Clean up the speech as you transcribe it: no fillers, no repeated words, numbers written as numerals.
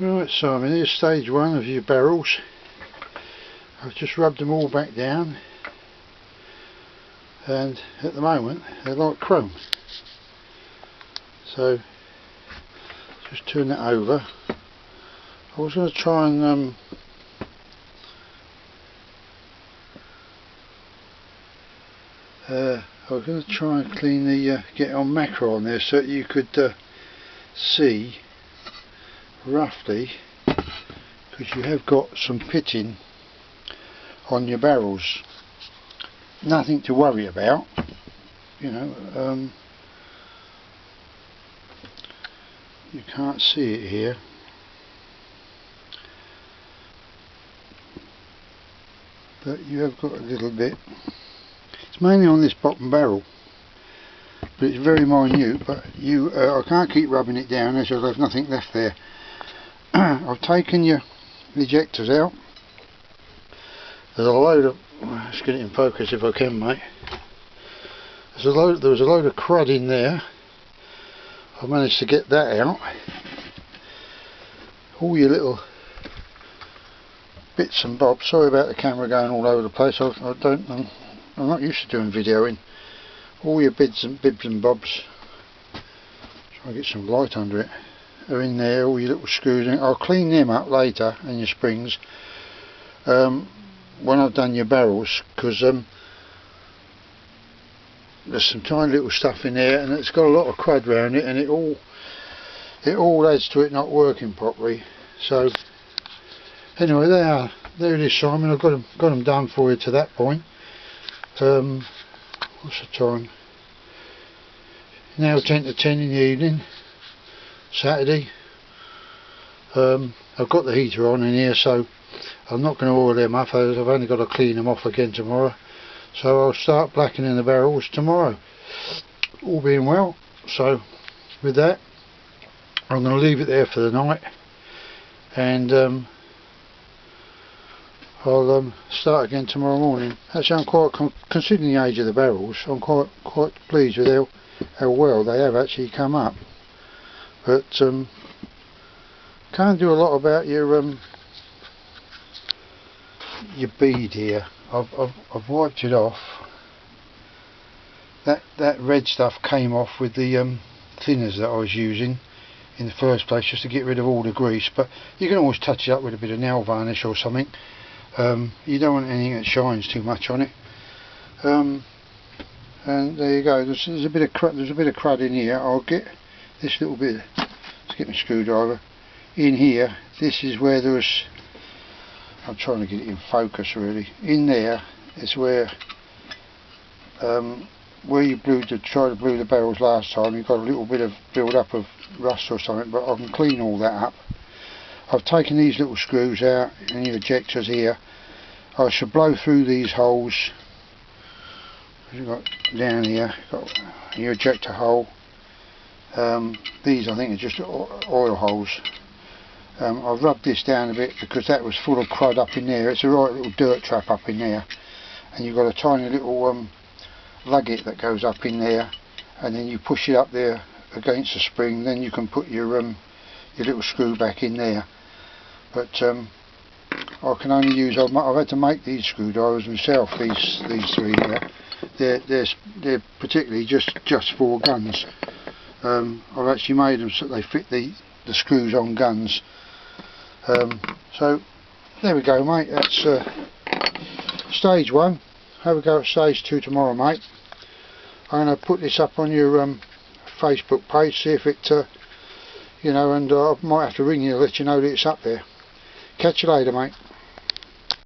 Right, Simon, here's stage one of your barrels. I've just rubbed them all back down, and at the moment they're like chrome. So just turn that over. I was going to try and clean the get on macro on there so that you could see roughly, because you have got some pitting on your barrels. Nothing to worry about, you know. You can't see it here, but you have got a little bit. It's mainly on this bottom barrel, but it's very minute. But I can't keep rubbing it down as I'll have nothing left there. I've taken your ejectors out. There's a load of, let's get it in focus if I can, mate. There was a load of crud in there. I managed to get that out. All your little bits and bobs. Sorry about the camera going all over the place. I'm not used to doing videoing. All your bibs and bobs. Try and get some light under it. Are in there. All your little screws in. I'll clean them up later, and your springs when I've done your barrels, because there's some tiny little stuff in there, and it's got a lot of crud around it, and it all adds to it not working properly. So anyway, there it is, Simon. I've got them done for you to that point. What's the time? Now 10 to 10 in the evening, Saturday. I've got the heater on in here, so I'm not going to oil them up. I've only got to clean them off again tomorrow. So I'll start blackening the barrels tomorrow, all being well. So with that, I'm going to leave it there for the night, and I'll start again tomorrow morning. Actually, I'm quite, considering the age of the barrels, I'm quite pleased with how well they have actually come up. But can't do a lot about your bead here. I've wiped it off. That red stuff came off with the thinners that I was using in the first place, just to get rid of all the grease. But you can always touch it up with a bit of nail varnish or something. You don't want anything that shines too much on it. And there you go. There's a bit of crud in here. I'll get this little bit. Let's get my screwdriver in here. This is where there was. I'm trying to get it in focus really. In there is where you tried to blue the barrels last time. You've got a little bit of build up of rust or something, but I can clean all that up. I've taken these little screws out and your ejectors here. I should blow through these holes. You've got down here, you've got your ejector hole. These I think are just oil holes. I've rubbed this down a bit because that was full of crud up in there. It's a right little dirt trap up in there, and you've got a tiny little lugget that goes up in there, and then you push it up there against the spring. Then you can put your little screw back in there. But I can only use. I've had to make these screwdrivers myself. These three here. They're particularly just for guns. I've actually made them so they fit the screws on guns. So there we go, mate. That's stage one. Have a go at stage two tomorrow, mate. I'm going to put this up on your Facebook page, see if it you know, and I might have to ring you to let you know that it's up there. Catch you later, mate.